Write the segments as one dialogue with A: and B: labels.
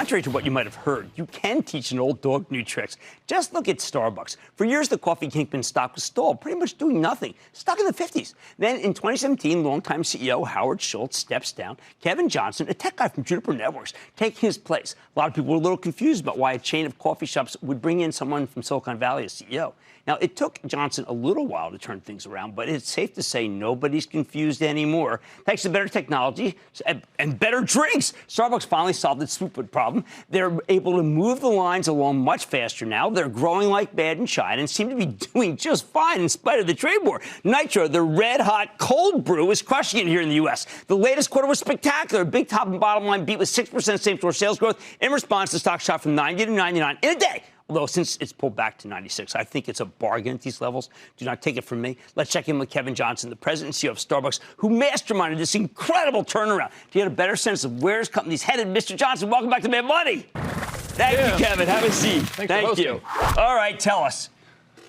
A: contrary to what you might have heard, you can teach an old dog new tricks. Just look at Starbucks. For years, the coffee kingpin stock was stalled, pretty much doing nothing, stuck in the 50s. Then in 2017, longtime CEO Howard Schultz steps down. Kevin Johnson, a tech guy from Juniper Networks, taking his place. A lot of people were a little confused about why a chain of coffee shops would bring in someone from Silicon Valley as CEO. Now, it took Johnson a little while to turn things around, but it's safe to say nobody's confused anymore. Thanks to better technology and better drinks, Starbucks finally solved its throughput problem. They're able to move the lines along much faster now. They're growing like bad in China and seem to be doing just fine in spite of the trade war. Nitro, the red-hot cold brew, is crushing it here in the U.S. The latest quarter was spectacular. Big top and bottom line beat with 6% same-store sales growth. In response, the stock shot from 90 to 99 in a day. Although since it's pulled back to 96, I think it's a bargain at these levels. Do not take it from me. Let's check in with Kevin Johnson, the president and CEO of Starbucks, who masterminded this incredible turnaround. To get a better sense of where his company's headed, Mr. Johnson, welcome back to Mad Money. Thank you, Kevin. Have a seat. Thank you. All right, tell us.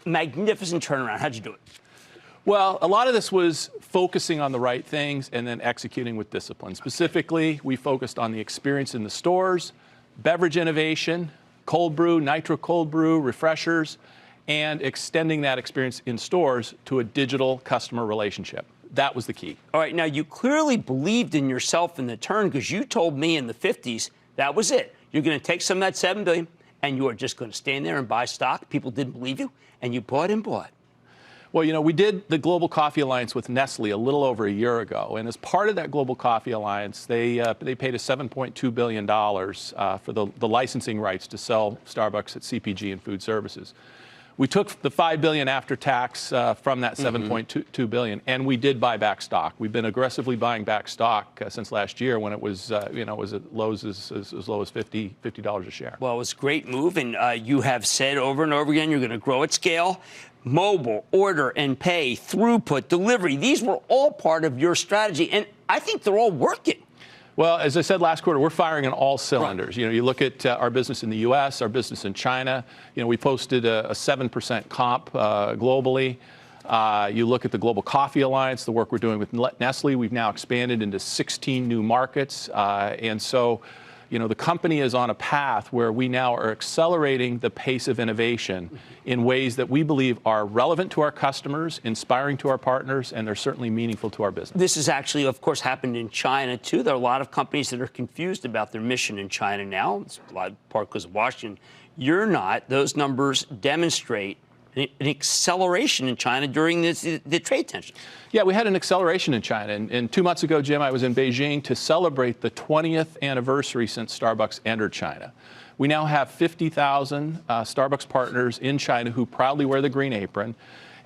A: Magnificent turnaround. How'd you do it?
B: Well, a lot of this was focusing on the right things and then executing with discipline. Specifically, we focused on the experience in the stores, beverage innovation, cold brew, nitro cold brew, refreshers, and extending that experience in stores to a digital customer relationship. That was the key.
A: All right. Now, you clearly believed in yourself in the turn because you told me in the 50s that was it. You're going to take some of that $7 billion and you are just going to stand there and buy stock. People didn't believe you, and you bought and bought.
B: Well, you know, we did the Global Coffee Alliance with Nestle a little over a year ago, and as part of that Global Coffee Alliance, they paid us $7.2 billion for the licensing rights to sell Starbucks at CPG and food services. We took the $5 billion after tax from that $7.2 billion, and we did buy back stock. We've been aggressively buying back stock since last year when it was, was at lows as low as $50 a share.
A: Well, it was a great move, and you have said over and over again you're going to grow at scale. Mobile, order and pay, throughput, delivery. These were all part of your strategy, and I think they're all working.
B: Well, as I said last quarter, we're firing on all cylinders.
A: Right.
B: You know, you look at our business in the U.S., our business in China. You know, we posted a 7% comp globally. You look at the Global Coffee Alliance, the work we're doing with Nestle. We've now expanded into 16 new markets, and so, you know, the company is on a path where we now are accelerating the pace of innovation in ways that we believe are relevant to our customers, inspiring to our partners, and they're certainly meaningful to our business.
A: This has actually, of course, happened in China, too. There are a lot of companies that are confused about their mission in China now. It's a lot part because of Washington. You're not. Those numbers demonstrate an acceleration in China during the trade tensions.
B: Yeah, we had an acceleration in China. And 2 months ago, Jim, I was in Beijing to celebrate the 20th anniversary since Starbucks entered China. We now have 50,000 Starbucks partners in China who proudly wear the green apron.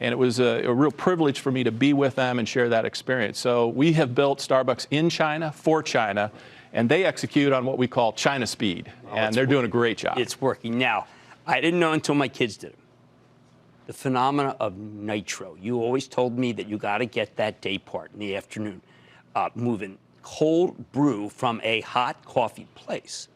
B: And it was a real privilege for me to be with them and share that experience. So we have built Starbucks in China for China, and they execute on what we call China speed. And they're doing a great job.
A: It's working. Now, I didn't know until my kids did it. The phenomena of nitro. You always told me that you got to get that day part in the afternoon moving. Cold brew from a hot coffee place.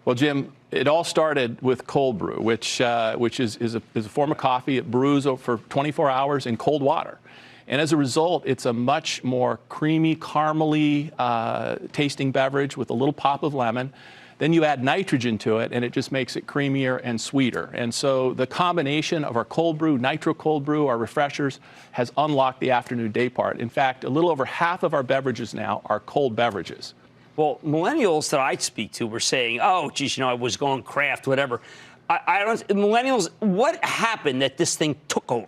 B: Well, Jim, it all started with cold brew, which is a form of coffee. It brews for 24 hours in cold water. And as a result, it's a much more creamy, caramely tasting beverage with a little pop of lemon. Then you add nitrogen to it, and it just makes it creamier and sweeter. And so the combination of our cold brew, nitro cold brew, our refreshers, has unlocked the afternoon day part. In fact, a little over half of our beverages now are cold beverages.
A: Well, millennials that I speak to were saying, oh, geez, you know, I was going craft, whatever. I don't, millennials, what happened that this thing took over?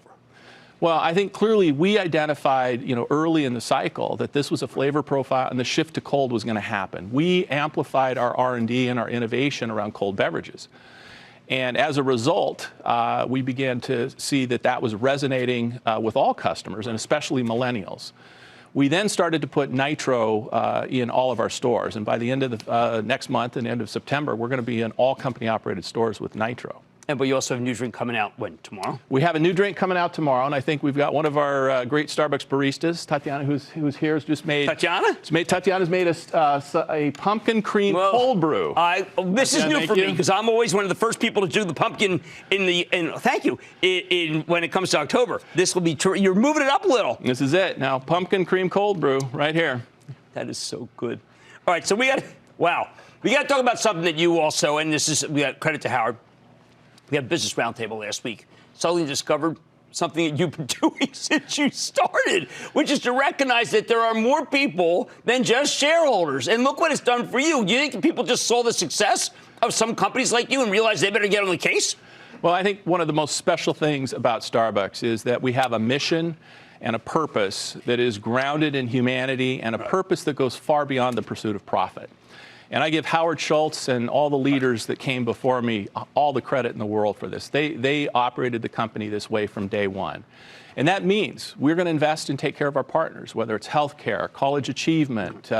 B: Well, I think clearly we identified, you know, early in the cycle that this was a flavor profile and the shift to cold was going to happen. We amplified our R&D and our innovation around cold beverages. And as a result, we began to see that that was resonating with all customers, and especially millennials. We then started to put nitro in all of our stores. And by the end of the next month and the end of September, we're going to be in all company-operated stores with nitro.
A: But you also have a new drink coming out, when, tomorrow?
B: We have a new drink coming out tomorrow, and I think we've got one of our great Starbucks baristas, Tatiana, who's here, has just made...
A: Tatiana?
B: Tatiana's made a pumpkin cream cold brew.
A: This is new for me, because I'm always one of the first people to do the pumpkin thank you, when it comes to October. This will be, you're moving it up a little.
B: This is it. Now, pumpkin cream cold brew right here.
A: That is so good. All right, so we got, wow. We got to talk about something that you also, and this is, we got credit to Howard. We had a business roundtable last week. Suddenly discovered something that you've been doing since you started, which is to recognize that there are more people than just shareholders. And look what it's done for you. You think people just saw the success of some companies like you and realized they better get on the case?
B: Well, I think one of the most special things about Starbucks is that we have a mission and a purpose that is grounded in humanity and a purpose that goes far beyond the pursuit of profit. And I give Howard Schultz and all the leaders that came before me all the credit in the world for this. They operated the company this way from day one. And that means we're going to invest and take care of our partners, whether it's healthcare, college achievement.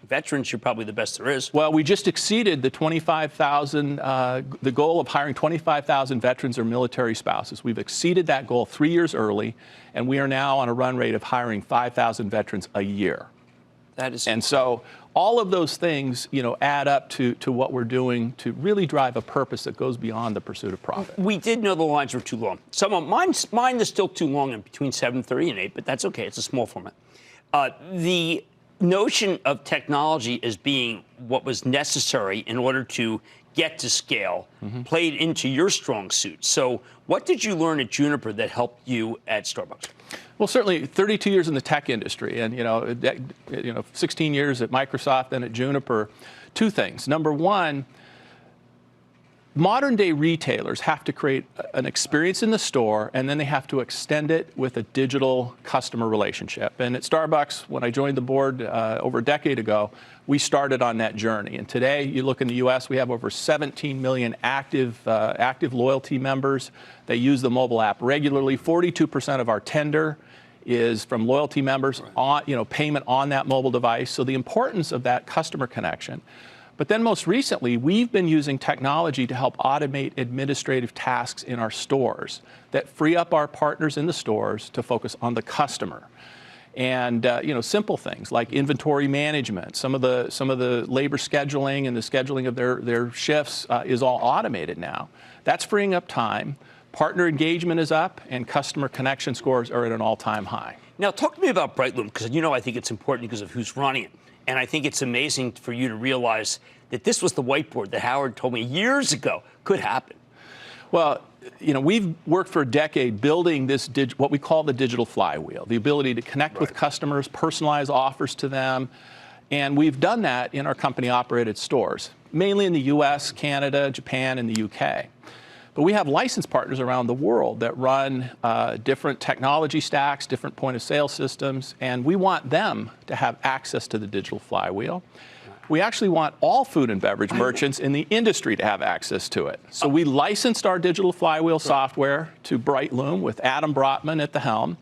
A: Veterans, you're probably the best there is.
B: Well, we just exceeded the 25,000, the goal of hiring 25,000 veterans or military spouses. We've exceeded that goal 3 years early, and we are now on a run rate of hiring 5,000 veterans a year.
A: That is.
B: And so all of those things, add up to what we're doing to really drive a purpose that goes beyond the pursuit of profit.
A: We did know the lines were too long. Mine is still too long in between 7:30 and 8, but that's okay. It's a small format. The notion of technology as being what was necessary in order to get to scale played into your strong suit. So what did you learn at Juniper that helped you at Starbucks?
B: Well, certainly 32 years in the tech industry and, 16 years at Microsoft and at Juniper. Two things. Number one, modern day retailers have to create an experience in the store, and then they have to extend it with a digital customer relationship. And at Starbucks, when I joined the board over a decade ago, we started on that journey. And today, you look in the U.S., we have over 17 million active loyalty members. They use the mobile app regularly. 42% of our tender is from loyalty members on, payment on that mobile device. So the importance of that customer connection. But then most recently, we've been using technology to help automate administrative tasks in our stores that free up our partners in the stores to focus on the customer. And simple things like inventory management, some of the labor scheduling and the scheduling of their shifts is all automated now. That's freeing up time. Partner engagement is up, and customer connection scores are at an all-time high.
A: Now, talk to me about Brightloom, because I think it's important because of who's running it. And I think it's amazing for you to realize that this was the whiteboard that Howard told me years ago could happen.
B: Well, we've worked for a decade building this what we call the digital flywheel, the ability to connect with customers, personalize offers to them. And we've done that in our company-operated stores, mainly in the U.S., Canada, Japan, and the U.K. But we have licensed partners around the world that run different technology stacks, different point-of-sale systems, and we want them to have access to the digital flywheel. We actually want all food and beverage merchants in the industry to have access to it. So we licensed our digital flywheel software to Brightloom with Adam Brotman at the helm.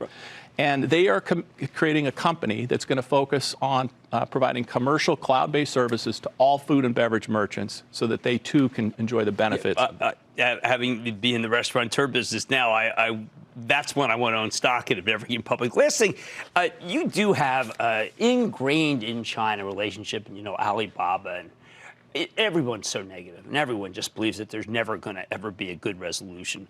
B: And they are creating a company that's going to focus on providing commercial cloud-based services to all food and beverage merchants so that they, too, can enjoy the benefits.
A: Having been in the restaurateur business now, that's when I want to own stock in a Beverage Public. Last thing, you do have ingrained in China relationship, Alibaba, and everyone's so negative, and everyone just believes that there's never going to ever be a good resolution.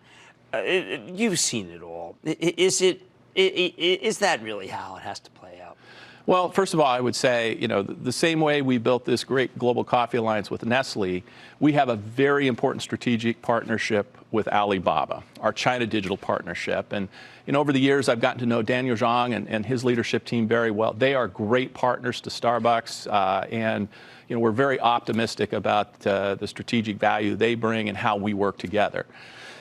A: You've seen it all. Is that really how it has to play out?
B: Well, first of all, I would say, the same way we built this great global coffee alliance with Nestle, we have a very important strategic partnership with Alibaba, our China digital partnership. And over the years, I've gotten to know Daniel Zhang and his leadership team very well. They are great partners to Starbucks, and we're very optimistic about the strategic value they bring and how we work together.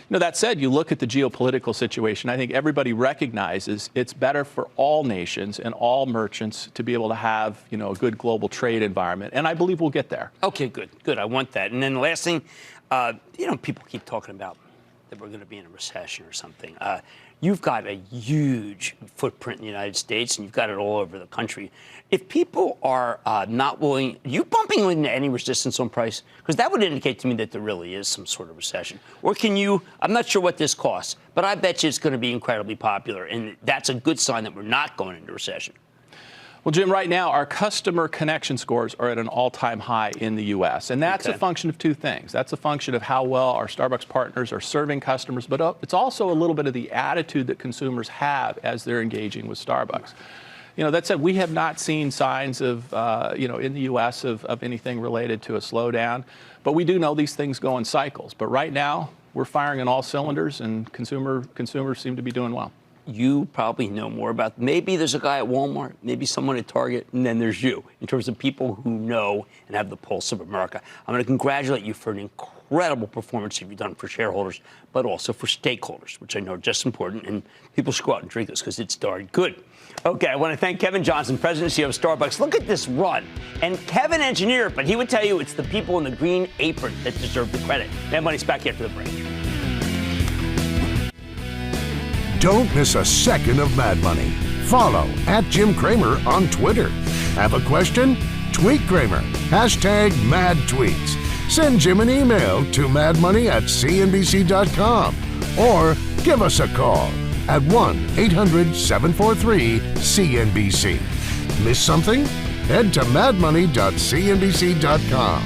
B: That said, you look at the geopolitical situation, I think everybody recognizes it's better for all nations and all merchants to be able to have, a good global trade environment. And I believe we'll get there.
A: Okay, good. I want that. And then the last thing, people keep talking about that we're going to be in a recession or something. You've got a huge footprint in the United States, and you've got it all over the country. If people are not willing, are you bumping into any resistance on price? Because that would indicate to me that there really is some sort of recession. Or can you, I'm not sure what this costs, but I bet you it's going to be incredibly popular, and that's a good sign that we're not going into recession.
B: Well, Jim, right now, our customer connection scores are at an all-time high in the U.S., and that's a function of two things. That's a function of how well our Starbucks partners are serving customers, but it's also a little bit of the attitude that consumers have as they're engaging with Starbucks. That said, we have not seen signs of, in the U.S. of anything related to a slowdown. But we do know these things go in cycles. But right now, we're firing on all cylinders, and consumers seem to be doing well.
A: You probably know more about, maybe there's a guy at Walmart, maybe someone at Target, and then there's you, in terms of people who know and have the pulse of America. I'm going to congratulate you for an incredible performance you've done for shareholders, but also for stakeholders, which I know are just important, and people should go out and drink this because it's darn good. Okay, I want to thank Kevin Johnson, President and CEO of Starbucks. Look at this run. And Kevin engineered it, but he would tell you it's the people in the green apron that deserve the credit. Mad Money's back after the break.
C: Don't miss a second of Mad Money. Follow @JimCramer on Twitter. Have a question? Tweet Cramer. #MadTweets. Send Jim an email to madmoney@cnbc.com or give us a call at 1-800-743-CNBC. Miss something? Head to madmoney.cnbc.com.